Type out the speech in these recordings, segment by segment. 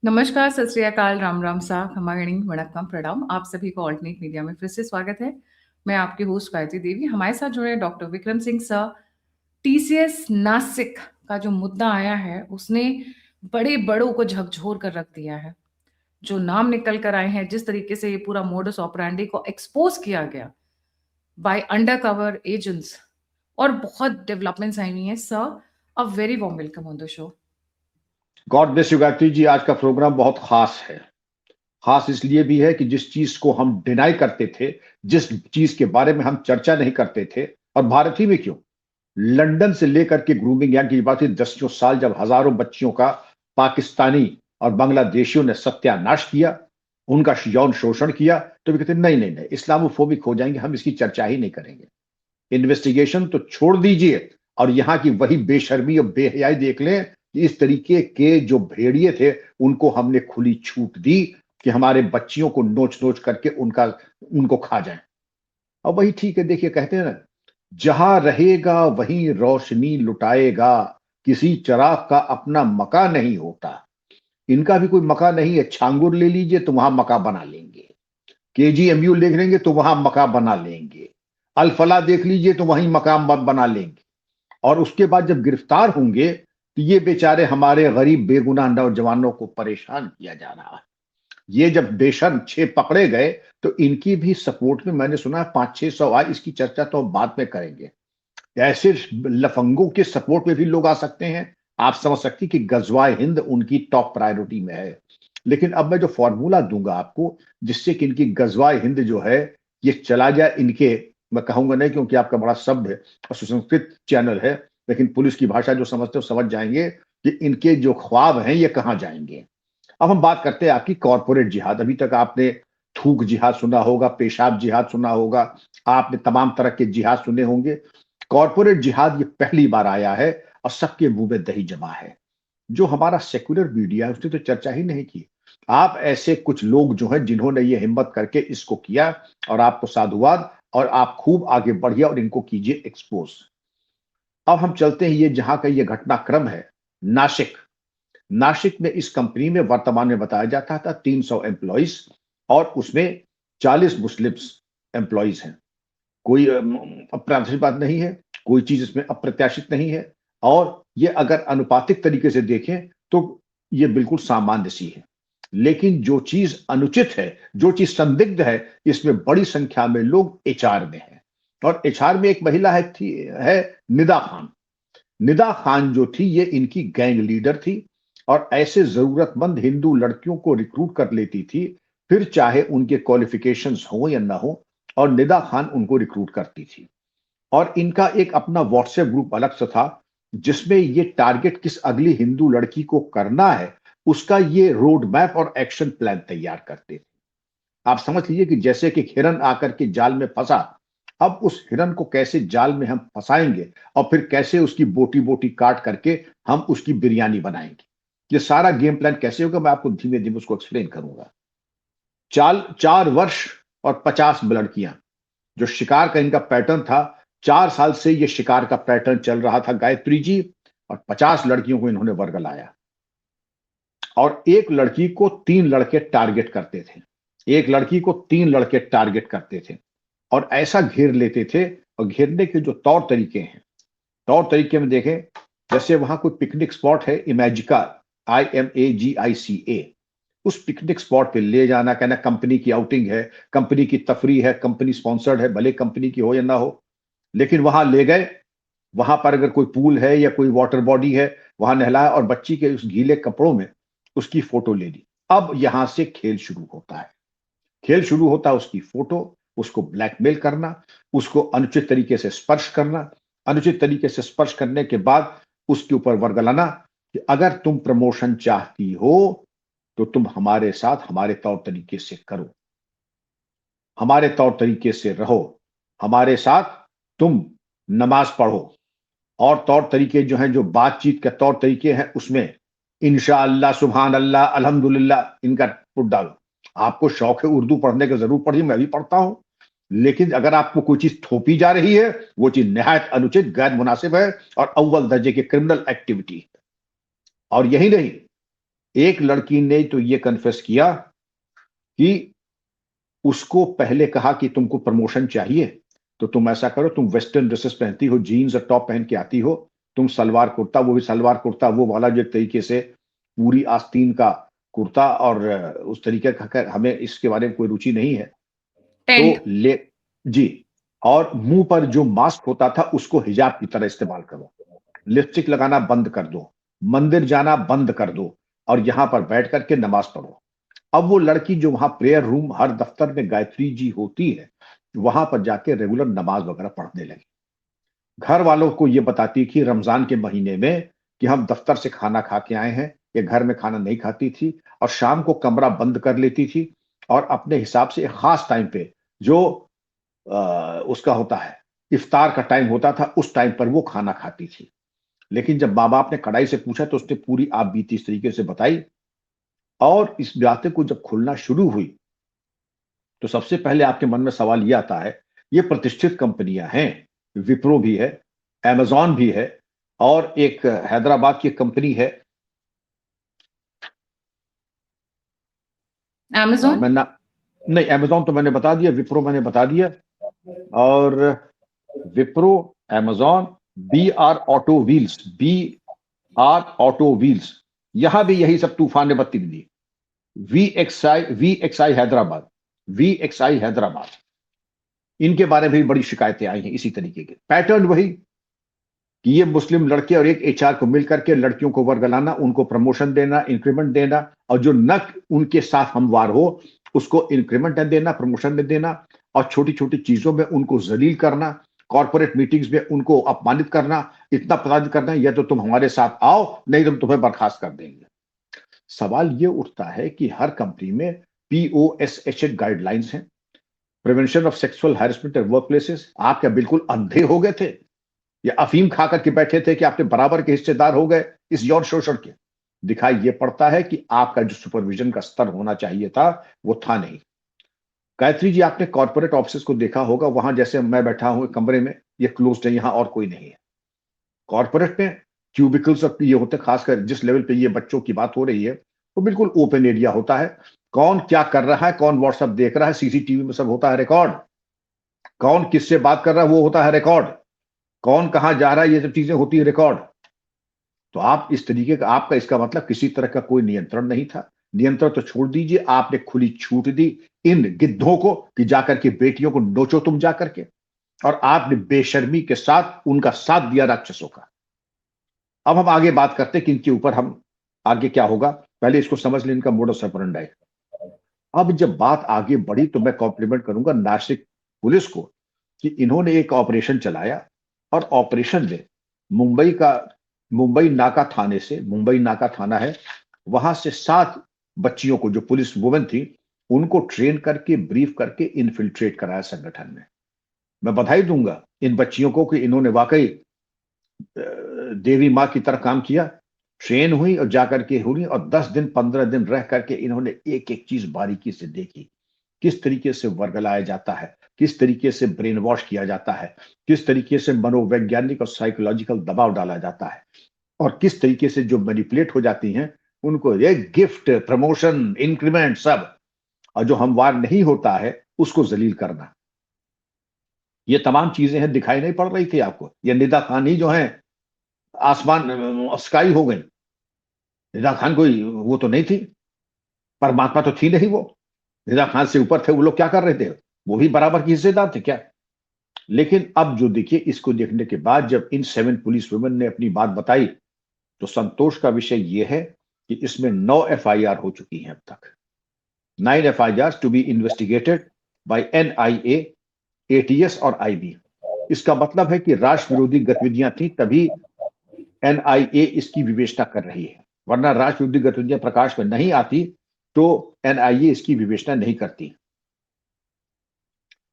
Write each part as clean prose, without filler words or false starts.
नमस्कार, सत श्री अकाल, राम राम सा, खमा गणी, वणक्कम, प्रणाम। आप सभी को ऑल्टरनेट मीडिया में फिर से स्वागत है। मैं आपकी होस्ट गायत्री देवी। हमारे साथ जुड़े doctor Vikram Singh sir. TCS Nashik का जो मुद्दा आया है उसने बड़े बड़ों को झकझोर कर रख दिया है। जो नाम निकल कर आए हैं, जिस तरीके से ये पूरा मोडस ऑपरेंडी को एक्सपोज किया गया बाय अंडर कवर एजेंट्स, और बहुत डेवलपमेंट्स आई हुई हैं। Sir, a very warm welcome on the show. God bless you Gayatri ji. आज का प्रोग्राम बहुत खास है। खास इसलिए भी है कि जिस चीज को हम डिनाई करते थे, जिस चीज के बारे में हम चर्चा नहीं करते थे, और भारत ही में क्यों, लंदन से लेकर के ग्रूमिंग यानी की बात है, दसियों साल जब हजारों बच्चियों का पाकिस्तानी और बांग्लादेशियों ने सत्यानाश किया, उनका यौन शोषण किया, तो भी कहते नहीं नहीं नहीं, इस्लामोफोबिक हो जाएंगे, हम इसकी चर्चा ही नहीं करेंगे। इन्वेस्टिगेशन तो छोड़ दीजिए, और यहां की वही बेशर्मी और बेहयाई देख लें कि इस तरीके के जो भेड़िए थे उनको हमने खुली छूट दी कि हमारे बच्चियों को नोच नोच करके उनको खा जाए। और वही ठीक है, देखिए कहते हैं ना, जहां रहेगा वहीं रोशनी लुटाएगा, किसी चराग का अपना मका नहीं होता। इनका भी कोई मका नहीं है। छांगुर ले लीजिए तो वहां मका बना लेंगे, केजीएमयू देख लेंगे तो वहां मकाम बना लेंगे, अल-फलाह देख लीजिए तो वहीं मकाम बना लेंगे। और उसके बाद जब गिरफ्तार होंगे तो ये बेचारे हमारे गरीब बेगुनाह नौजवानों को परेशान किया जा रहा है। ये जब बेशर्म 6 पकड़े गए तो इनकी भी सपोर्ट में मैंने सुना 500-600 आए। इसकी चर्चा तो हम बाद में करेंगे। ऐसे लफंगों के सपोर्ट में भी लोग आ सकते हैं। आप समझ सकती कि गजवाए हिंद उनकी टॉप प्रायोरिटी में है। लेकिन अब मैं जो फॉर्मूला दूंगा आपको, जिससे कि इनकी गजवाए हिंद जो है ये चला जाए इनके, मैं कहूंगा नहीं क्योंकि आपका बड़ा सभ्य और सुसंस्कृत चैनल है, लेकिन पुलिस की भाषा जो समझते हो समझ जाएंगे कि इनके जो ख्वाब हैं ये कहां जाएंगे। अब हम बात करते हैं आपकी कॉरपोरेट जिहाद। अभी तक आपने थूक जिहाद सुना होगा, पेशाब जिहाद सुना होगा, आपने तमाम तरह के जिहाद सुने होंगे। कॉरपोरेट जिहाद ये पहली बार आया है और सबके मुंह में दही जमा है। जो हमारा सेक्युलर मीडिया है उसने तो चर्चा ही नहीं की। आप ऐसे कुछ लोग जो हैं जिन्होंने ये हिम्मत करके इसको किया, और आपको साधुवाद, और आप खूब आगे बढ़िए और इनको कीजिए एक्सपोज। अब हम चलते हैं, ये जहां का ये घटनाक्रम है नासिक। नासिक में इस कंपनी में वर्तमान में बताया जाता था 300 एम्प्लॉइज, और उसमें 40 मुस्लिम्स एम्प्लॉइज हैं। कोई अप्रत्याशित बात नहीं है, कोई चीज इसमें अप्रत्याशित नहीं है। और ये अगर अनुपातिक तरीके से देखें तो ये बिल्कुल सामान्य सी है। लेकिन जो चीज अनुचित है, जो चीज संदिग्ध है, इसमें बड़ी संख्या में लोग एचआर में हैं। और एचआर में एक महिला है निदा खान। निदा खान जो थी ये इनकी गैंग लीडर थी, और ऐसे जरूरतमंद हिंदू लड़कियों को रिक्रूट कर लेती थी, फिर चाहे उनके क्वालिफिकेशंस हो या ना हो, और निदा खान उनको रिक्रूट करती थी। और इनका एक अपना व्हाट्सएप ग्रुप अलग से था, जिसमें ये टारगेट किस अगली हिंदू लड़की को करना है उसका ये रोड मैप और एक्शन प्लान तैयार करते थे। आप समझ लीजिए कि जैसे कि हिरन आकर के जाल में फंसा, अब उस हिरन को कैसे जाल में हम फंसाएंगे, और फिर कैसे उसकी बोटी बोटी काट करके हम उसकी बिरयानी बनाएंगे। ये सारा गेम प्लान कैसे होगा मैं आपको धीमे धीमे उसको एक्सप्लेन करूंगा। 4 वर्ष और 50 लड़कियां, जो शिकार का इनका पैटर्न था, 4 साल से ये शिकार का पैटर्न चल रहा था गायत्री जी। और 50 लड़कियों को इन्होंने वर्गलाया, और एक लड़की को 3 लड़के टारगेट करते थे। एक लड़की को 3 लड़के टारगेट करते थे, और ऐसा घेर लेते थे। और घेरने के जो तौर तरीके हैं, तौर तरीके में देखें, जैसे वहां कोई पिकनिक स्पॉट है इमेजिका, IMAGICA, उस पिकनिक स्पॉट पे ले जाना, कहना कंपनी की आउटिंग है, कंपनी की तफरी है, कंपनी स्पॉन्सर्ड है, भले कंपनी की हो या ना हो, लेकिन वहां ले गए। वहां पर अगर कोई पूल है या कोई वाटर बॉडी है, वहां नहलाया, और बच्ची के उस गीले कपड़ों में उसकी फोटो ले ली। अब यहां से खेल शुरू होता है। खेल शुरू होता है उसकी फोटो, उसको ब्लैकमेल करना, उसको अनुचित तरीके से स्पर्श करना, अनुचित तरीके से स्पर्श करने के बाद उसके ऊपर वर्गलाना कि अगर तुम प्रमोशन चाहती हो तो तुम हमारे साथ हमारे तौर तरीके से करो, हमारे तौर तरीके से रहो, हमारे साथ तुम नमाज पढ़ो। और तौर तरीके जो हैं, जो बातचीत के तौर तरीके हैं, उसमें इंशाअल्लाह, सुभान अल्लाह, अल्हम्दुलिल्लाह इनका पुट डालो। आपको शौक है उर्दू पढ़ने का, जरूर पढ़िए, मैं भी पढ़ता हूं। लेकिन अगर आपको कोई चीज थोपी जा रही है, वो चीज निहायत अनुचित, गैर मुनासिब है, और अव्वल दर्जे की क्रिमिनल एक्टिविटी है। और यही नहीं, एक लड़की ने तो ये कन्फेस किया कि उसको पहले कहा कि तुमको प्रमोशन चाहिए तो तुम ऐसा करो, तुम वेस्टर्न ड्रेसेस पहनती हो, जीन्स और टॉप पहन के आती हो, तुम सलवार कुर्ता, वो भी सलवार कुर्ता वो वाला जो तरीके से पूरी आस्तीन का कुर्ता, और उस तरीके का, हमें इसके बारे में कोई रुचि नहीं है, टेंट। तो ले जी। और मुंह पर जो मास्क होता था उसको हिजाब की तरह इस्तेमाल करो, लिपस्टिक लगाना बंद कर दो, मंदिर जाना बंद कर दो, और यहां पर बैठ करके नमाज पढ़ो। अब वो लड़की जो वहां प्रेयर रूम हर दफ्तर में गायत्री जी होती है, वहां पर जाके रेगुलर नमाज वगैरह पढ़ने लगी। घर वालों को ये बताती थी रमजान के महीने में कि हम दफ्तर से खाना खा के आए हैं, ये घर में खाना नहीं खाती थी, और शाम को कमरा बंद कर लेती थी और अपने हिसाब से एक खास टाइम पे जो उसका होता है, इफ्तार का टाइम होता था, उस टाइम पर वो खाना खाती थी। लेकिन जब माँ बाप ने कड़ाई से पूछा तो उसने पूरी आप बीती इस तरीके से बताई, और इस बातें को जब खुलना शुरू हुई तो सबसे पहले आपके मन में सवाल ये आता है, ये प्रतिष्ठित कंपनियां हैं, विप्रो भी है, अमेजॉन भी है, और एक हैदराबाद की कंपनी है, अमेजोन। मैं ना, नहीं अमेजॉन तो मैंने बता दिया, विप्रो मैंने बता दिया, और Wipro, Amazon, B R auto wheels, यहां भी यही सब तूफान ने बत्ती दी। वी एक्स आई हैदराबाद, इनके बारे में भी बड़ी शिकायतें आई हैं इसी तरीके के पैटर्न, वही कि ये मुस्लिम लड़के और एक एचआर को मिलकर के लड़कियों को वर्गलाना, उनको प्रमोशन देना, इंक्रीमेंट देना, और जो न उनके साथ हमवार हो उसको इंक्रीमेंट न देना, प्रमोशन न देना, और छोटी छोटी चीजों में उनको जलील करना, कॉर्पोरेट मीटिंग्स में उनको अपमानित करना, इतना पराजित करना, या तो तुम हमारे साथ आओ नहीं तो हम तुम्हें बर्खास्त कर देंगे। सवाल ये उठता है कि हर कंपनी में POSH गाइडलाइंस हैं, prevention of sexual harassment at work places. आप क्या बिल्कुल अंधे हो गए थे, या अफीम खा करके बैठे थे कि आपने बराबर के हिस्सेदार हो गए इस यौन शोषण के? दिखाई ये पड़ता है कि आपका जो सुपरविजन का स्तर होना चाहिए था वो था नहीं। गायत्री जी, आपने कॉर्पोरेट ऑफिस को देखा होगा, वहां जैसे मैं बैठा हूं कमरे में, ये क्लोज्ड है, यहां और कोई नहीं है। कॉर्पोरेट में क्यूबिकल्स ये होते, खासकर जिस लेवल पे ये बच्चों की बात हो रही है, वो बिल्कुल ओपन एरिया होता है। कौन क्या कर रहा है, कौन व्हाट्सएप देख रहा है, सीसीटीवी में सब होता है रिकॉर्ड, कौन किससे बात कर रहा है वो होता है रिकॉर्ड, कौन कहां जा रहा है ये सब चीजें होती है रिकॉर्ड। तो आप इस तरीके का, आपका इसका मतलब किसी तरह का कोई नियंत्रण नहीं था। नियंत्रण तो छोड़ दीजिए, आपने खुली छूट दी इन गिद्धों को कि जाकर के बेटियों को नोचो तुम जाकर के, और आपने बेशर्मी के साथ उनका साथ दिया राक्षसों का। अब हम आगे बात करते हैं कि इनके ऊपर हम आगे क्या होगा, पहले इसको समझ लें इनका मोडस ऑपरेंडी। अब जब बात आगे बढ़ी तो मैं कॉम्प्लीमेंट करूंगा नासिक पुलिस को कि इन्होंने एक ऑपरेशन चलाया, और ऑपरेशन में मुंबई का, मुंबई नाका थाने से, मुंबई नाका थाना है, वहां से 7 बच्चियों को, जो पुलिस वुमेन थी, उनको ट्रेन करके, ब्रीफ करके इनफिल्ट्रेट कराया संगठन में। मैं बधाई दूंगा इन बच्चियों को कि इन्होंने वाकई देवी माँ की तरह काम किया, ट्रेन हुई और जाकर के हुई, और 10 दिन 15 दिन रह करके इन्होंने एक एक चीज बारीकी से देखी, किस तरीके से वर्गलाया जाता है, किस तरीके से ब्रेन वॉश किया जाता है, किस तरीके से मनोवैज्ञानिक और साइकोलॉजिकल दबाव डाला जाता है, और किस तरीके से जो मैनिपुलेट हो जाती हैं उनको एक गिफ्ट, प्रमोशन, इंक्रीमेंट सब, और जो हमवार नहीं होता है उसको जलील करना। ये तमाम चीजें हैं, दिखाई नहीं पड़ रही थी आपको? ये निदा खान ही जो है आसमान स्काई हो गई। निदा खान कोई वो तो नहीं थी, परमात्मा तो थी नहीं वो। निदा खान से ऊपर थे वो लोग, क्या कर रहे थे? वो भी बराबर के हिस्सेदार थे क्या? लेकिन अब जो देखिए, इसको देखने के बाद जब इन 7 पुलिस वुमेन ने अपनी बात बताई तो संतोष का विषय यह है कि इसमें 9 FIR हो चुकी हैं अब तक। 9 FIR to be investigated by NIA, ATS और IB। इसका मतलब है कि राष्ट्र विरोधी गतिविधियां थी, तभी NIA इसकी विवेचना कर रही है, वरना राष्ट्र विरोधी गतिविधियां प्रकाश में नहीं आती तो NIA इसकी विवेचना नहीं करती।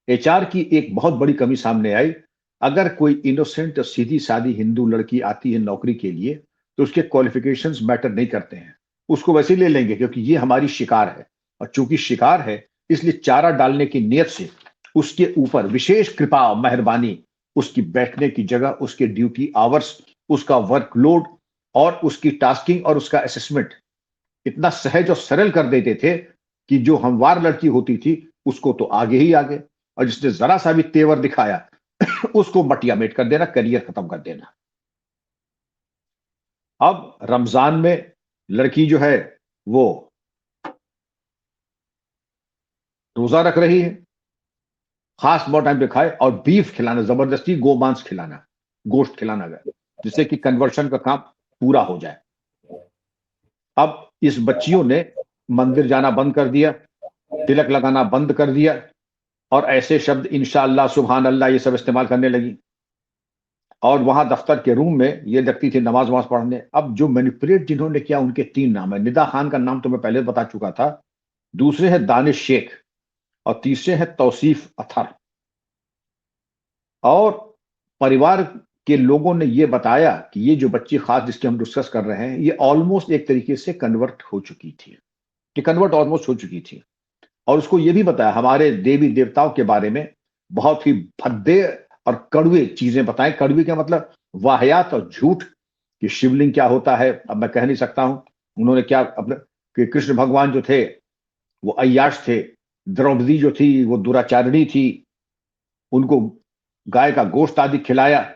HR की एक बहुत बड़ी कमी सामने आई। अगर कोई इनोसेंट और सीधी सादी हिंदू लड़की आती है नौकरी के लिए तो उसके क्वालिफिकेशंस मैटर नहीं करते हैं, उसको वैसे ही ले लेंगे क्योंकि ये हमारी शिकार है, और चूंकि शिकार है इसलिए चारा डालने की नियत से उसके ऊपर विशेष कृपा और मेहरबानी, उसकी बैठने की जगह, उसके ड्यूटी आवर्स, उसका वर्कलोड, और उसकी टास्किंग और उसका असेसमेंट, इतना सहज और सरल कर देते थे कि जो हमवार लड़की होती थी उसको तो आगे ही आगे, और जिसने जरा सा भी तेवर दिखाया उसको मटियामेट कर देना, करियर खत्म कर देना। अब रमजान में लड़की जो है वो रोजा रख रही है, खास बहुत टाइम पे खाए, और बीफ खिलाना, जबरदस्ती गोमांस खिलाना, गोश्त खिलाना गया, जिससे कि कन्वर्शन का काम पूरा हो जाए। अब इस बच्चियों ने मंदिर जाना बंद कर दिया, तिलक लगाना बंद कर दिया, और ऐसे शब्द इंशाअल्लाह, सुभान अल्लाह, ये सब इस्तेमाल करने लगी। और वहां दफ्तर के रूम में ये लगती थी नमाज वमाज पढ़ने। अब जो मैनिपुलेट जिन्होंने किया, उनके 3 नाम है। निदा खान का नाम तो मैं पहले बता चुका था, दूसरे है दानिश शेख, और तीसरे है तौसीफ अथर। और परिवार के लोगों ने ये बताया कि ये जो बच्ची खास जिसकी हम डिस्कस कर रहे हैं, ये ऑलमोस्ट एक तरीके से कन्वर्ट हो चुकी थी, ये कन्वर्ट ऑलमोस्ट हो चुकी थी। और उसको ये भी बताया हमारे देवी देवताओं के बारे में, बहुत ही भद्दे और कड़वे चीजें बताएं। कड़वी का मतलब वाहियात और झूठ, कि शिवलिंग क्या होता है अब मैं कह नहीं सकता हूं। उन्होंने क्या अपने, कि कृष्ण भगवान जो थे वो अय्याश थे, द्रौपदी जो थी वो दुराचारिणी थी, उनको गाय का गोश्त आदि खिलाया।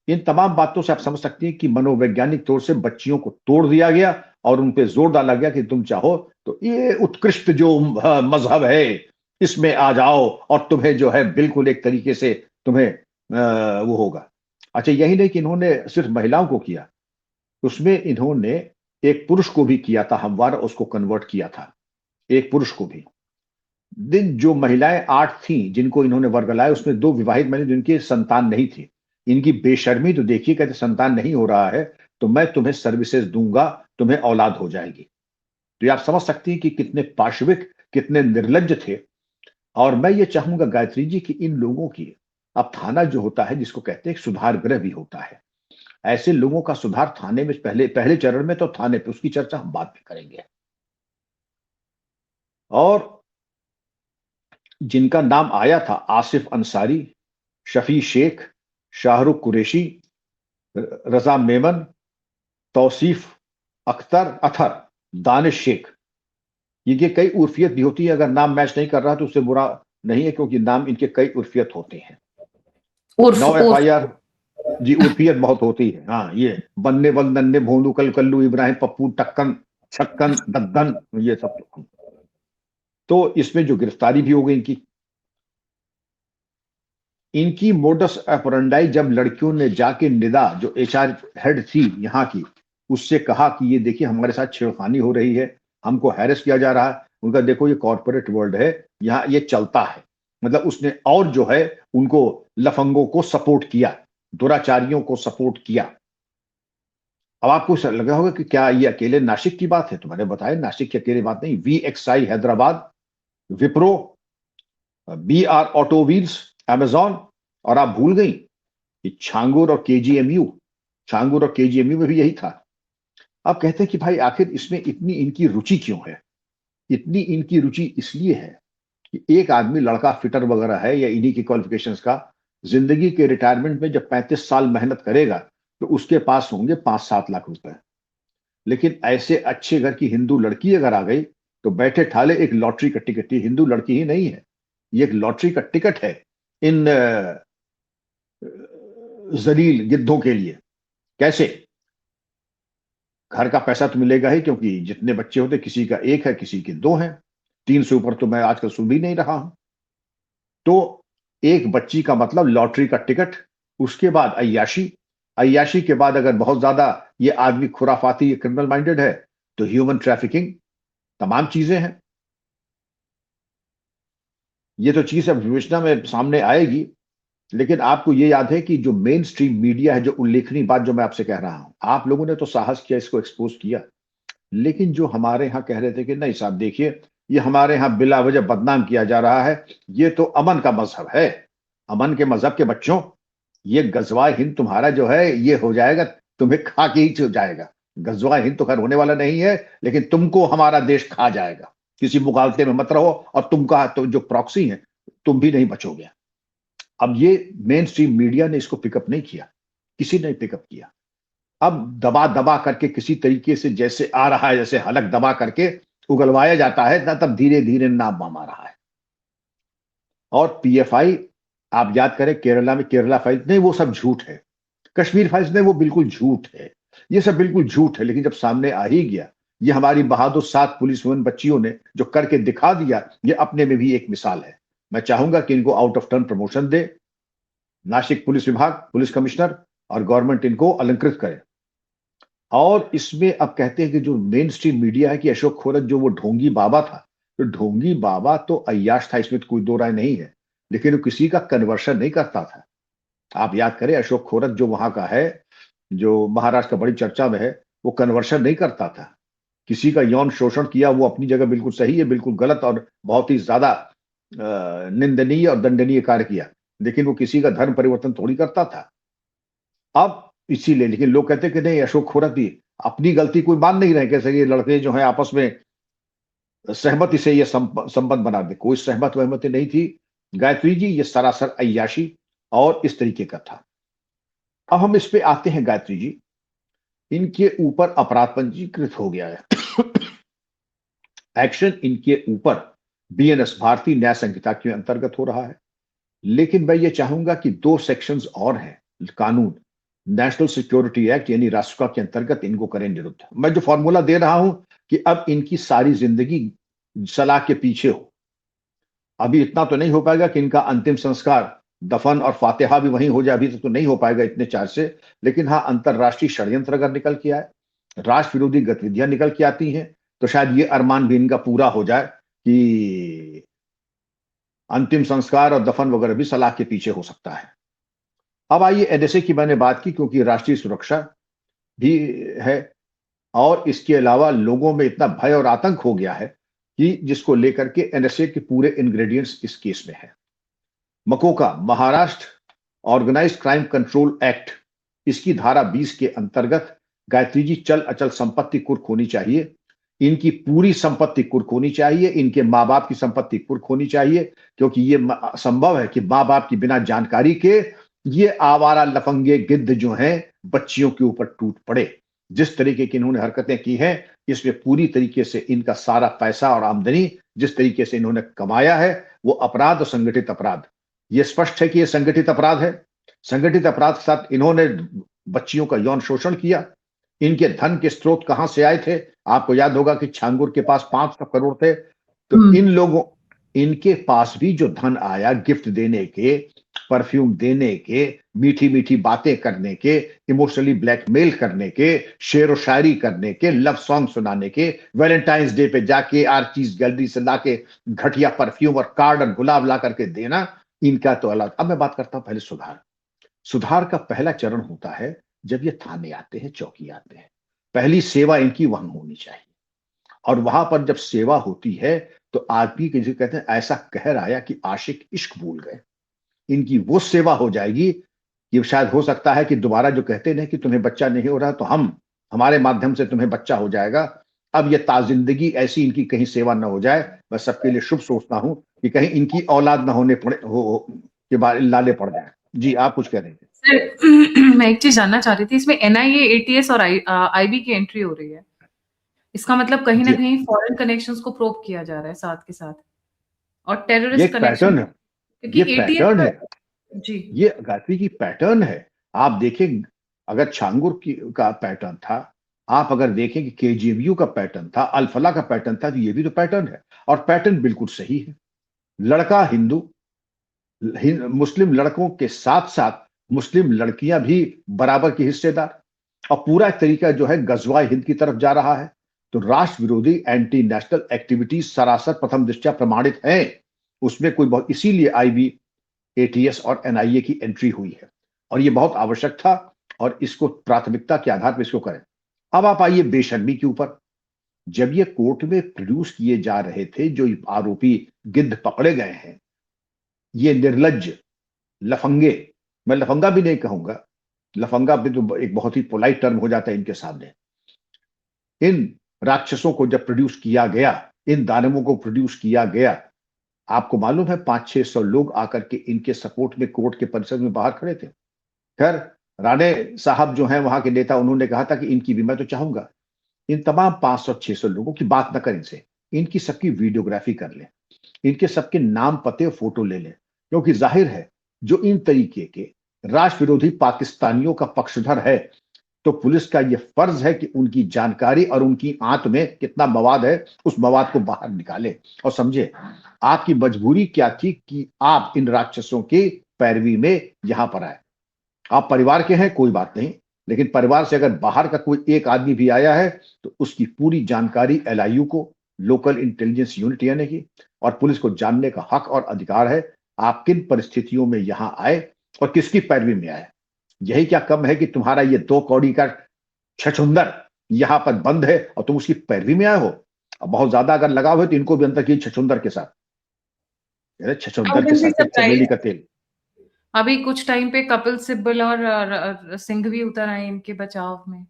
इन तमाम बातों से आप समझ सकते हैं कि मनोवैज्ञानिक तौर से बच्चियों को तोड़ दिया गया, और उन पे जोर डाला गया कि तुम चाहो तो ये उत्कृष्ट जो मजहब है इसमें आ जाओ, और तुम्हें जो है बिल्कुल एक तरीके से तुम्हें वो होगा। अच्छा, यही नहीं कि इन्होंने सिर्फ महिलाओं को किया, उसमें इन्होंने एक पुरुष को भी किया था हमवार, उसको कन्वर्ट किया था, एक पुरुष को भी। दिन जो महिलाएं 8 थीं जिनको इन्होंने वर्गलाया, उसमें 2 विवाहित महिलाएं जिनकी संतान नहीं थी। इनकी बेशर्मी तो देखिए, कहते संतान नहीं हो रहा है तो मैं तुम्हें सर्विसेज दूंगा, तुम्हें औलाद हो जाएगी। तो ये आप समझ सकती हैं कि कितने पाशविक, कितने निर्लज्ज थे। और मैं ये चाहूंगा गायत्री जी कि इन लोगों की, अब थाना जो होता है जिसको कहते हैं सुधार गृह भी होता है, ऐसे लोगों का सुधार थाने में पहले पहले चरण में तो थाने पे, उसकी चर्चा हम बाद में करेंगे। और जिनका नाम आया था, आसिफ अंसारी, शफी शेख, शाहरुख कुरैशी, रजा मेमन, तौसीफ अख्तर अथर, दानिश शेख, ये कई उर्फियत भी होती है। अगर नाम मैच नहीं कर रहा तो उससे बुरा नहीं है, क्योंकि नाम इनके कई उर्फियत होते हैं। उर्फ 9 उर्फ FIR, जी उर्फियत बहुत होती है। हाँ, ये बन्ने बल नन्ने भोंदू कल कल्लू इब्राहिम पप्पू टक्कन छक्कन दद्दन, ये सब तो इसमें जो गिरफ्तारी भी हो गई इनकी। इनकी मोडस ऑपरेंडाई, जब लड़कियों ने जाके निदा जो HR हेड थी यहाँ की, उससे कहा कि ये देखिए हमारे साथ छेड़खानी हो रही है, हमको हैरेस किया जा रहा है, उनका देखो ये कॉर्पोरेट वर्ल्ड है, यहाँ ये चलता है। मतलब उसने और जो है उनको, लफंगों को सपोर्ट किया, दुराचारियों को सपोर्ट किया। अब आपको लगा होगा कि क्या ये अकेले नासिक की बात है, तो मैंने बताया नासिक की अकेले बात नहीं। VXI Hyderabad, Wipro, BR auto wheels, Amazon, और आप भूल गई कि छांगुर और KGMU, छांगुर और KGMU में भी यही था। अब कहते हैं कि भाई आखिर इसमें इतनी इनकी रुचि क्यों है? इतनी इनकी रुचि इसलिए है कि एक आदमी लड़का फिटर वगैरह है या इन्हीं की क्वालिफिकेशंस का, जिंदगी के रिटायरमेंट में जब 35 साल मेहनत करेगा तो उसके पास होंगे 5-7 लाख रुपए। लेकिन ऐसे अच्छे घर की हिंदू लड़की अगर आ गई तो बैठे ठाले एक लॉटरी का टिकट, ये हिंदू लड़की ही नहीं है, ये एक लॉटरी का टिकट है इन जलील गिद्धों के लिए। कैसे? घर का पैसा तो मिलेगा ही, क्योंकि जितने बच्चे होते किसी का 1 है, किसी के 2 हैं, 3 से ऊपर तो मैं आजकल सुन भी नहीं रहा हूं। तो एक बच्ची का मतलब लॉटरी का टिकट, उसके बाद अय्याशी, अय्याशी के बाद अगर बहुत ज्यादा ये आदमी खुराफाती, ये क्रिमिनल माइंडेड है, तो ह्यूमन ट्रैफिकिंग, तमाम चीजें हैं। ये तो चीज अब विवेचना में सामने आएगी। लेकिन आपको ये याद है कि जो मेन स्ट्रीम मीडिया है, जो उल्लेखनीय बात जो मैं आपसे कह रहा हूं, आप लोगों ने तो साहस किया, इसको एक्सपोज किया। लेकिन जो हमारे यहाँ कह रहे थे कि नहीं साहब देखिए, ये हमारे यहाँ बिला वजह बदनाम किया जा रहा है, ये तो अमन का मजहब है, अमन के मजहब के बच्चों, ये गजवा हिंद तुम्हारा जो है ये हो जाएगा, तुम्हें खा के ही हो जाएगा। गजवा हिंद तो खैर होने वाला नहीं है, लेकिन तुमको हमारा देश खा जाएगा। किसी मुगालते में मत रहो, और तुमका तो जो प्रॉक्सी है, तुम भी नहीं बचोगे। अब ये मेन स्ट्रीम मीडिया ने इसको पिकअप नहीं किया, किसी ने पिकअप किया। अब दबा दबा करके किसी तरीके से जैसे आ रहा है, जैसे हलक दबा करके उगलवाया जाता है, तब धीरे धीरे नाम मामा रहा है। और पीएफआई, आप याद करें केरला में केरला फाइल्स, नहीं वो सब झूठ है। कश्मीर फाइल्स नहीं, वो बिल्कुल झूठ है। ये सब बिल्कुल झूठ है। लेकिन जब सामने आ ही गया, ये हमारी बहादुर 7 पुलिस वुमेन बच्चियों ने जो करके दिखा दिया, ये अपने में भी एक मिसाल है। मैं चाहूंगा कि इनको out of turn promotion they, Nashik police विभाग, पुलिस कमिश्नर और गवर्नमेंट इनको अलंकृत करे। और इसमें अब कहते हैं कि जो मेन स्ट्रीम मीडिया है कि अशोक खोरत जो वो ढोंगी बाबा था, तो ढोंगी बाबा तो अय्याश था, इसमें तो कोई दो राय नहीं है। लेकिन वो किसी का कन्वर्शन नहीं करता था। आप याद करें अशोक खोरत जो वहां का है, जो महाराष्ट्र का बड़ी चर्चा में है, वो कन्वर्शन नहीं करता था। किसी का यौन शोषण किया वो अपनी जगह बिल्कुल सही है, बिल्कुल गलत और बहुत ही ज्यादा निंदनीय और दंडनीय कार्य किया। लेकिन वो किसी का धर्म परिवर्तन थोड़ी करता था। अब इसीलिए, लेकिन लोग कहते हैं कि नहीं अशोक खोरत ही अपनी गलती कोई मान नहीं रहे, कैसे ये लड़के जो है आपस में सहमति से ये संबंध बना दे। कोई सहमत वहमति नहीं थी गायत्री जी, ये सरासर अय्याशी और इस तरीके का था। अब हम इस पे आते हैं गायत्री जी, इनके ऊपर अपराध पंजीकृत हो गया है। एक्शन इनके ऊपर बीएनएस भारतीय न्याय संहिता के अंतर्गत हो रहा है। लेकिन मैं ये चाहूंगा कि 2 सेक्शंस और हैं कानून, नेशनल सिक्योरिटी एक्ट यानी राष्ट्रपा के अंतर्गत इनको करें निरुद्ध। मैं जो फॉर्मूला दे रहा हूं कि अब इनकी सारी जिंदगी सलाह के पीछे हो। अभी इतना तो नहीं हो पाएगा कि इनका अंतिम संस्कार, दफन और फातिहा भी वहीं हो जाए, अभी तक तो नहीं हो पाएगा इतने चार्ज से। लेकिन हाँ, अंतरराष्ट्रीय षड्यंत्र अगर निकल के आए, राष्ट्र विरोधी गतिविधियां निकल के आती हैं, तो शायद ये अरमान भी इनका पूरा हो जाए कि अंतिम संस्कार और दफन वगैरह भी सलाह के पीछे हो सकता है। अब आइए एनएसए की मैंने बात की क्योंकि राष्ट्रीय सुरक्षा भी है, और इसके अलावा लोगों में इतना भय और आतंक हो गया है कि जिसको लेकर के एनएसए के पूरे इंग्रेडिएंट्स इस केस में है। MCOCA, Maharashtra organised crime control act, इसकी धारा 20 के अंतर्गत गायत्री जी चल अचल संपत्ति कुर्क होनी चाहिए। इनकी पूरी संपत्ति कुर्क होनी चाहिए, इनके माँ बाप की संपत्ति कुर्क होनी चाहिए, क्योंकि ये संभव है कि माँ बाप की बिना जानकारी के ये आवारा लफंगे गिद्ध जो हैं बच्चियों के ऊपर टूट पड़े। जिस तरीके की इन्होंने हरकतें की हैं, इसमें पूरी तरीके से इनका सारा पैसा और आमदनी जिस तरीके से इन्होंने कमाया है, वो अपराध और संगठित अपराध, ये स्पष्ट है कि ये संगठित अपराध है। संगठित अपराध के साथ इन्होंने बच्चियों का यौन शोषण किया। इनके धन के स्रोत कहां से आए थे? आपको याद होगा कि छांगुर के पास 500 करोड़ थे। तो इन लोगों, इनके पास भी जो धन आया गिफ्ट देने के, परफ्यूम देने के, मीठी मीठी बातें करने के, इमोशनली ब्लैकमेल करने के, शेर व शायरी करने के, लव सॉन्ग सुनाने के, वैलेंटाइंस डे पे जाके आर्चीज गैलरी से लाके घटिया परफ्यूम और कार्ड और गुलाब ला करके देना, इनका तो अलग। अब मैं बात करता हूं पहले सुधार। सुधार का पहला चरण होता है जब ये थाने आते हैं, चौकी आते हैं। पहली सेवा इनकी वहां होनी चाहिए। और वहां पर जब सेवा होती है तो आदमी के जो कहते हैं ऐसा कहर आया कि आशिक इश्क भूल गए, इनकी वो सेवा हो जाएगी कि शायद हो सकता है कि दोबारा जो कहते हैं कि तुम्हें बच्चा नहीं हो रहा तो हम हमारे माध्यम से तुम्हें बच्चा हो जाएगा। अब ये ताजिंदगी ऐसी इनकी कहीं सेवा ना हो जाए। मैं सबके लिए शुभ सोचता हूं कि कहीं इनकी औलाद ना होने पड़े हो के बारे लाले पड़ जाए। जी आप कुछ कह रहे थे सर मैं एक चीज जानना चाह रही थी, इसमें एनआईए, एटीएस और आईबी की एंट्री हो रही है। इसका मतलब कहीं ना जी। कहीं फॉरेन कनेक्शंस को प्रोब किया जा रहा है साथ के साथ, और ये टेररिस्ट एक कनेक्शन, पैटर्न है, ये क्योंकि पैटर्न है, एटीएस। जी। ये गायत्री की पैटर्न है। आप देखें, अगर छांगुर की का पैटर्न था, आप अगर देखें कि केजीएमयू का पैटर्न था, अल्फला का पैटर्न था, तो ये भी तो पैटर्न है। और पैटर्न बिल्कुल सही है। लड़का हिंदू, मुस्लिम लड़कों के साथ साथ मुस्लिम लड़कियां भी बराबर की हिस्सेदार, और पूरा तरीका जो है गजवा हिंद की तरफ जा रहा है। तो राष्ट्र विरोधी एंटी नेशनल एक्टिविटीज सरासर प्रथम दृष्टया प्रमाणित है। उसमें कोई बहुत, इसीलिए आईबी, एटीएस और एनआईए की एंट्री हुई है, और ये बहुत आवश्यक था। और इसको प्राथमिकता के आधार पर इसको करें। अब आप आइए बेशर्मी के ऊपर। जब ये कोर्ट में प्रोड्यूस किए जा रहे थे, जो आरोपी गिद्ध पकड़े गए हैं, ये निर्लज्ज लफंगे, मैं लफंगा भी नहीं कहूंगा, लफंगा भी तो एक बहुत ही पोलाइट टर्म हो जाता है इनके सामने। इन राक्षसों को जब प्रोड्यूस किया गया, इन दानवों को प्रोड्यूस किया गया, आपको मालूम है 500-600 लोग आकर के इनके सपोर्ट में कोर्ट के परिसर में बाहर खड़े थे। खैर, राणे साहब जो हैं वहां के नेता, उन्होंने कहा था कि इनकी भी, मैं तो चाहूंगा इन तमाम 500-600 लोगों की बात न करें इनसे, इनकी सबकी वीडियोग्राफी कर लें, इनके सबके नाम पते और फोटो ले लें, क्योंकि जाहिर है जो इन तरीके के राष्ट्र विरोधी पाकिस्तानियों का पक्षधर है, तो पुलिस का यह फर्ज है कि उनकी जानकारी और उनकी आंत में कितना मवाद है, उस मवाद को बाहर निकाले और समझे आपकी मजबूरी क्या थी कि आप इन राक्षसों की पैरवी में यहां पर आए। आप परिवार के हैं, कोई बात नहीं, लेकिन परिवार से अगर बाहर का कोई एक आदमी भी आया है तो उसकी पूरी जानकारी एलआईयू को, लोकल इंटेलिजेंस यूनिट यानी कि, और पुलिस को जानने का हक और अधिकार है आप किन परिस्थितियों में यहां आए और किसकी पैरवी में आए। यही क्या कम है कि तुम्हारा ये 2 कौड़ी का छछुंदर यहां पर बंद है और तुम उसकी पैरवी में आए हो। अब बहुत ज्यादा अगर लगा हुआ तो इनको भी अंदर की छछुंदर के साथ, छछुंदर के आउटन भी सर पे चमेली सरप्राइज। का तेल। अभी कुछ टाइम पे कपिल सिब्बल और सिंह भी उतर आए इनके बचाव में।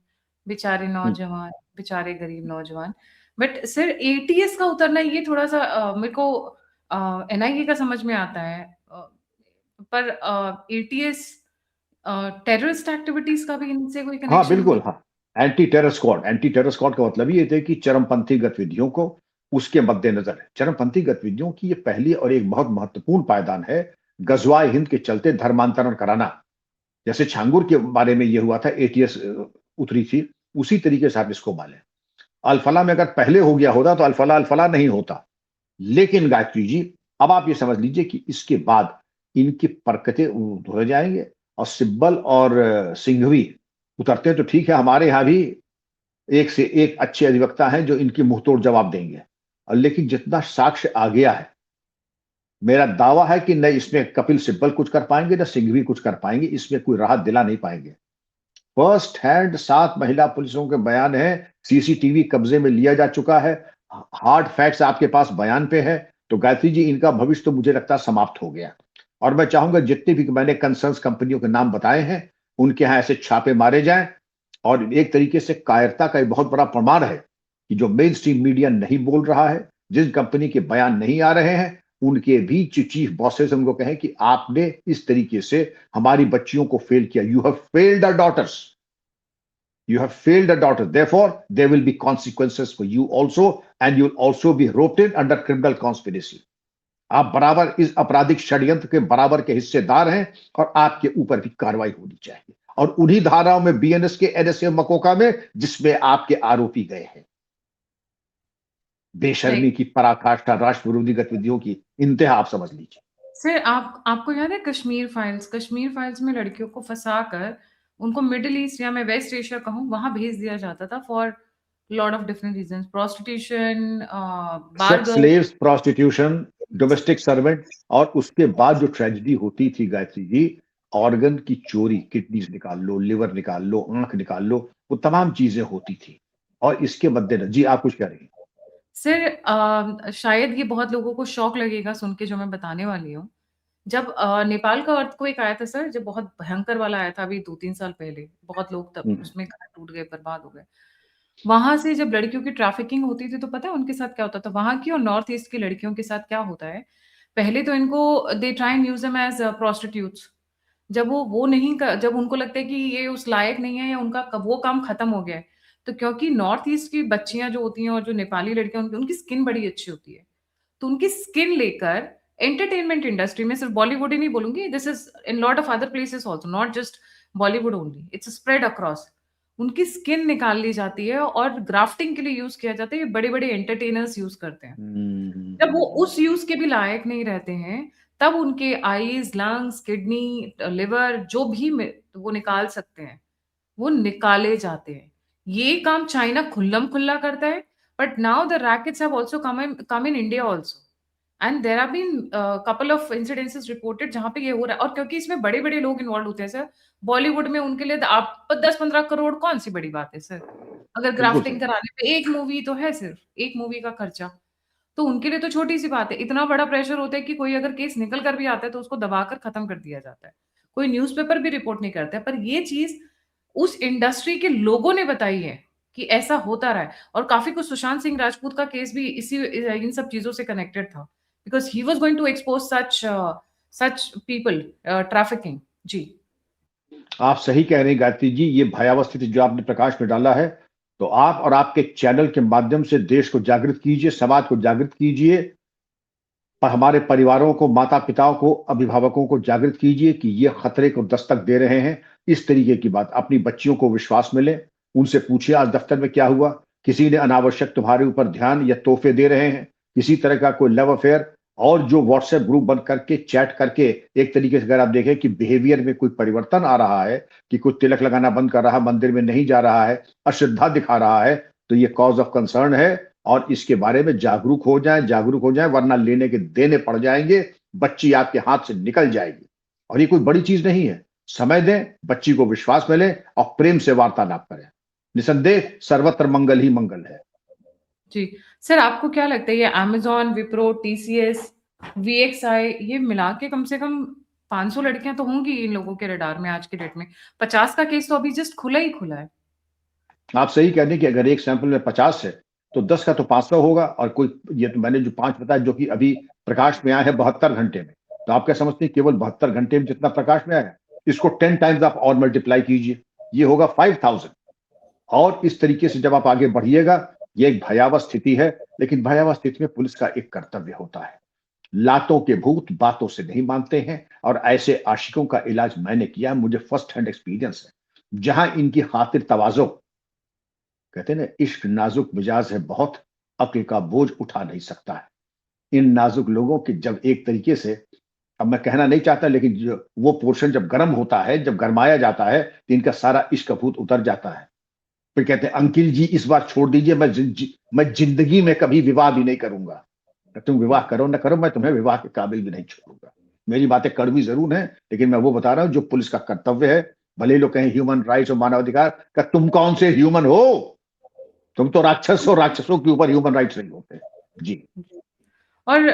बेचारे हम्म। नौजवान, बेचारे गरीब नौजवान। बट सर एटीएस का उतरना ये थोड़ा सा मेरे को एनआईए का समझ में आता है, पर एटीएस टेररिस्ट एक्टिविटीज का भी इनसे कोई हाँ कनेक्शन बिल्कुल, होता हाँ। एंटी टेरर स्क्वाड का मतलब ये थे कि चरमपंथी गतिविधियों को उसके मद्देनजर है। चरमपंथी गतिविधियों की ये पहली और एक बहुत महत्वपूर्ण पायदान है गजवाए हिंद के चलते धर्मांतरण कराना। जैसे छांगुर के बारे में ये हुआ था, एटीएस उतरी थी, उसी तरीके से आप इसको माने। अल्फला में अगर पहले हो गया होता तो अल्फला अल्फला नहीं होता। लेकिन गायत्री जी, अब आप ये समझ लीजिए कि इसके बाद इनकी परकते धुल जाएंगे और सिब्बल और सिंघवी उतरते हैं तो ठीक है, हमारे यहां भी एक से एक अच्छे अधिवक्ता हैं जो इनकी मुंहतोड़ जवाब देंगे। और लेकिन जितना साक्ष्य आ गया है, मेरा दावा है कि न इसमें कपिल सिब्बल कुछ कर पाएंगे न सिंघवी कुछ कर पाएंगे, इसमें कोई राहत दिला नहीं पाएंगे। फर्स्ट हैंड 7 महिला पुलिसों के बयान है, सीसीटीवी कब्जे में लिया जा चुका है, हार्ड फैक्ट्स आपके पास बयान पे है। तो गायत्री जी, इनका भविष्य तो मुझे लगता है समाप्त हो गया। और मैं चाहूंगा जितने भी मैंने कंसर्न कंपनियों के नाम बताए हैं, उनके यहां ऐसे छापे मारे जाएं। और एक तरीके से कायरता का एक बहुत बड़ा प्रमाण है कि जो मेन स्ट्रीम मीडिया नहीं बोल रहा है, जिन कंपनी के बयान नहीं आ रहे हैं, उनके भी चीफ बॉसेस उनको कहें कि आपने इस तरीके से हमारी बच्चियों को फेल किया। You have failed our daughters, you have failed a daughter, therefore there will be consequences for you also, and you'll also be roped in under criminal conspiracy. आप बराबर इस आपराधिक षड्यंत्र के बराबर के हिस्सेदार हैं और आपके ऊपर भी कार्रवाई होनी चाहिए, और उन्हीं धाराओं में बीएनएस के एनएसए मकोका में जिसमें आपके आरोपी गए हैं। है। बेशर्मी की पराकाष्ठा, राष्ट्र विरोधी गतिविधियों की इंतहा आप समझ लीजिए। सर आपको याद है कश्मीर फाइल्स में लड़कियों को फंसाकर उनको मिडिल ईस्ट या मैं वेस्ट एशिया कहूँ वहां भेज दिया जाता था for lot of different reasons, prostitution, bar sex girl. Slaves, prostitution, domestic servant, और उसके बाद जो ट्रेजेडी होती थी गायत्री जी, ऑर्गन की चोरी, किडनीज निकाल लो, लिवर निकाल लो, आंख निकाल लो, वो तमाम चीजें होती थी। और इसके मद्देनजर जी आप कुछ कह रही हैं। सर शायद ये बहुत लोगों को शौक लगेगा सुन के जो मैं बताने वाली हूँ। जब नेपाल का अर्थक्वेक आया था सर, जब बहुत भयंकर वाला आया था अभी 2-3 साल पहले, बहुत लोग तब हम्म। उसमें घर टूट गए, बर्बाद हो गए। वहाँ से जब लड़कियों की ट्रैफिकिंग होती थी तो पता है उनके साथ क्या होता था? वहाँ की और नॉर्थ ईस्ट की लड़कियों के साथ क्या होता है, पहले तो इनको they try and use them as prostitutes. जब वो नहीं क जब उनको लगता है कि ये उस लायक नहीं है या उनका क वो काम खत्म हो गया है, तो क्योंकि नॉर्थ ईस्ट की बच्चियाँ जो होती हैं और जो नेपाली लड़कियाँ उनकी उनकी स्किन बड़ी अच्छी होती है। तो उनकी स्किन लेकर एंटरटेनमेंट इंडस्ट्री में, सिर्फ बॉलीवुड ही नहीं बोलूंगी, this is in lot of other places also, not just Bollywood only, it's spread across. उनकी स्किन निकाल ली जाती है और ग्राफ्टिंग के लिए यूज किया जाता है, ये बड़े बड़े एंटरटेनर्स यूज करते हैं। जब वो उस यूज के भी लायक नहीं रहते हैं, तब उनके आईज, लंग्स, किडनी, लिवर जो भी वो निकाल सकते हैं, वो निकाले जाते हैं। ये काम चाइना खुल्लम खुल्ला करता है, but now the rackets have also come in India also, and there have been couple of incidences reported जहां पे ये हो रहा है। और क्योंकि इसमें बड़े-बड़े लोग इन्वॉल्व होते हैं सर, बॉलीवुड में उनके लिए आप 10-15 करोड़ कौन सी बड़ी बात है सर। अगर बिल्कुल ग्राफ्टिंग सही। कराने पे एक मूवी तो है, सिर्फ एक मूवी का खर्चा, तो उनके लिए तो छोटी सी बात है। इतना बड़ा प्रेशर होता है कि कोई अगर केस निकल कर भी आता है तो उसको दबाकर खत्म कर दिया जाता है। कोई न्यूज़पेपर भी रिपोर्ट नहीं करता है। पर ये चीज़ उस इंडस्ट्री के लोगों ने बताई है कि ऐसा होता रहा है, और काफ़ी कुछ सुशांत सिंह राजपूत का केस भी इसी इन सब चीज़ों से कनेक्टेड था। Because he was going to expose such people trafficking. जी। आप सही कह रहे हैं गायत्री जी, ये भयावह स्थिति जो आपने प्रकाश में डाला है, तो आप और आपके चैनल के माध्यम से देश को जागृत कीजिए, समाज को जागृत कीजिए, पर हमारे परिवारों को, माता पिताओं को, अभिभावकों को जागृत कीजिए कि ये खतरे को दस्तक दे रहे हैं। इस तरीके की बात अपनी बच्चियों को विश्वास मिले, उनसे पूछिए आज दफ्तर में क्या हुआ, किसी ने अनावश्यक तुम्हारे ऊपर ध्यान या तोहफे दे रहे हैं, किसी तरह का कोई लव अफेयर, और जो व्हाट्सएप ग्रुप बंद करके चैट करके एक तरीके से अगर आप देखें कि बिहेवियर में कोई परिवर्तन आ रहा है, कि कोई तिलक लगाना बंद कर रहा है, मंदिर में नहीं जा रहा है, अश्रद्धा दिखा रहा है, तो ये कॉज ऑफ कंसर्न है। और इसके बारे में जागरूक हो जाएं, वरना लेने के देने पड़ जाएंगे, बच्ची आपके हाथ से निकल जाएगी। और ये कोई बड़ी चीज नहीं है। समय दें, बच्ची को विश्वास मिले और प्रेम से वार्तालाप करें। निसंदेह सर्वत्र मंगल ही मंगल है। जी सर, आपको क्या लगता है ये अमेजॉन, विप्रो, टीसीएस, वीएक्सआई, ये मिला के कम से कम 500 लड़कियां तो होंगी इन लोगों के रडार में आज के डेट में। 50 का केस तो अभी जस्ट खुला ही खुला है। आप सही कह रहे हैं कि अगर एक सैंपल में 50 है तो 10 का तो 500 होगा। और कोई, ये तो मैंने जो 5 बताया जो कि अभी प्रकाश में आया है 72 घंटे में, तो आप क्या समझते हैं केवल 72 घंटे में जितना प्रकाश में आया है, इसको 10 टाइम्स आप और मल्टीप्लाई कीजिए, ये होगा 5000। और इस तरीके से जब आप आगे बढ़िएगा, ये एक भयावह स्थिति है। लेकिन भयावह स्थिति में पुलिस का एक कर्तव्य होता है, लातों के भूत बातों से नहीं मानते हैं। और ऐसे आशिकों का इलाज मैंने किया, मुझे फर्स्ट हैंड एक्सपीरियंस है। जहां इनकी खातिर तवाज़ो, कहते हैं ना, इश्क नाजुक मिजाज है बहुत, अक्ल का बोझ उठा नहीं सकता है। इन नाजुक लोगों की जब एक तरीके से, अब मैं कहना नहीं चाहता, लेकिन जो वो पोर्शन जब गर्म होता है, जब गरमाया जाता है, तो इनका सारा इश्क भूत उतर जाता है। फिर कहते हैं अंकिल जी इस बार छोड़ दीजिए, मैं जिंदगी में कभी विवाह भी नहीं करूंगा। तुम विवाह करो ना करो, मैं तुम्हें विवाह के काबिल भी नहीं छोड़ूंगा। मेरी बातें कड़वी जरूर हैं, लेकिन मैं वो बता रहा हूं जो पुलिस का कर्तव्य है। भले ही लोग कहें ह्यूमन राइट्स और मानवाधिकार का, तुम कौन से ह्यूमन हो? तुम तो राक्षस हो, राक्षसों के ऊपर ह्यूमन राइट्स नहीं होते। जी। और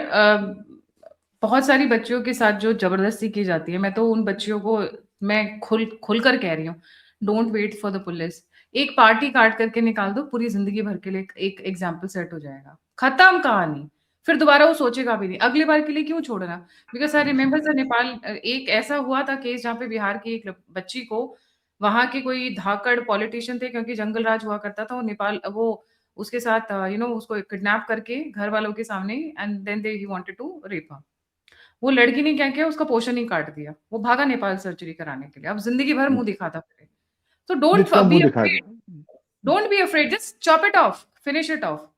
बहुत सारी बच्चियों के साथ जो जबरदस्ती की जाती है, मैं तो उन बच्चियों को मैं खुल कर कह रही हूँ, don't wait for the police. एक पार्टी काट करके निकाल दो, पूरी जिंदगी भर के लिए एक एग्जाम्पल सेट हो जाएगा, खत्म कहानी। फिर दोबारा वो सोचेगा भी नहीं, अगली बार के लिए क्यों छोड़ना। Because I remember sir, Nepal एक ऐसा हुआ था केस जहाँ पे बिहार की एक बच्ची को, वहां के कोई धाकड़ पॉलिटिशियन थे, क्योंकि जंगल राज हुआ करता था, वो नेपाल वो उसके साथ उसको किडनैप करके घर वालों के सामने, and then they he wanted to rape her. वो लड़की ने क्या किया, उसका पोर्शन ही काट दिया, वो भागा नेपाल सर्जरी कराने के लिए, अब जिंदगी भर मुंह दिखाता फिरे। तो डोंट जितना बी मुंह अफ्रेड, दिखाएगा। Don't be afraid, just chop it of, finish it of.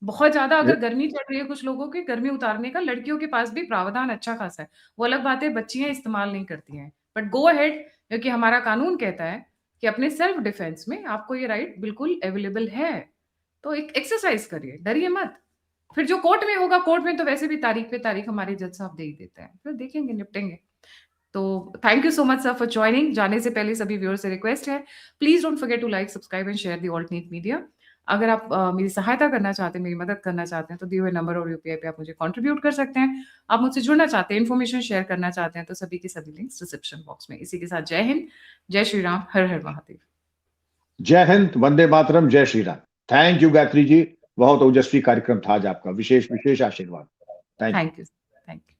बहुत ज्यादा अगर गर्मी चल रही है कुछ लोगों की, गर्मी उतारने का लड़कियों के पास भी प्रावधान अच्छा खासा है। वो अलग बात है बच्चियां इस्तेमाल नहीं करती हैं, बट गो अहेड, क्योंकि हमारा कानून कहता है कि अपने सेल्फ डिफेंस में आपको ये राइट बिल्कुल अवेलेबल है। तो एक एक्सरसाइज करिए, डरिए मत। फिर जो कोर्ट में होगा, कोर्ट में तो वैसे भी तारीख पे तारीख हमारे जज साहब दे ही देते हैं, फिर देखेंगे, निपटेंगे। तो thank you so much sir for joining. जाने से पहले सभी व्यूअर से रिक्वेस्ट है, please don't forget to like, subscribe and share the alternate media. अगर आप मेरी सहायता करना चाहते हैं, मेरी मदद करना चाहते हैं, तो दिए हुए नंबर और यूपीआई पे आप मुझे कंट्रीब्यूट कर सकते हैं। आप मुझसे जुड़ना चाहते हैं, इन्फॉर्मेशन शेयर करना चाहते हैं, तो सभी के सभी लिंक्स डिस्क्रिप्शन बॉक्स में। इसी के साथ जय हिंद, जय श्री राम, हर हर महादेव। जय हिंद, वंदे मातरम, जय श्री राम। थैंक यू गायत्री जी, बहुत ओजस्वी कार्यक्रम था आज आपका। विशेष विशेष आशीर्वाद। Thank you. Thank you, thank you.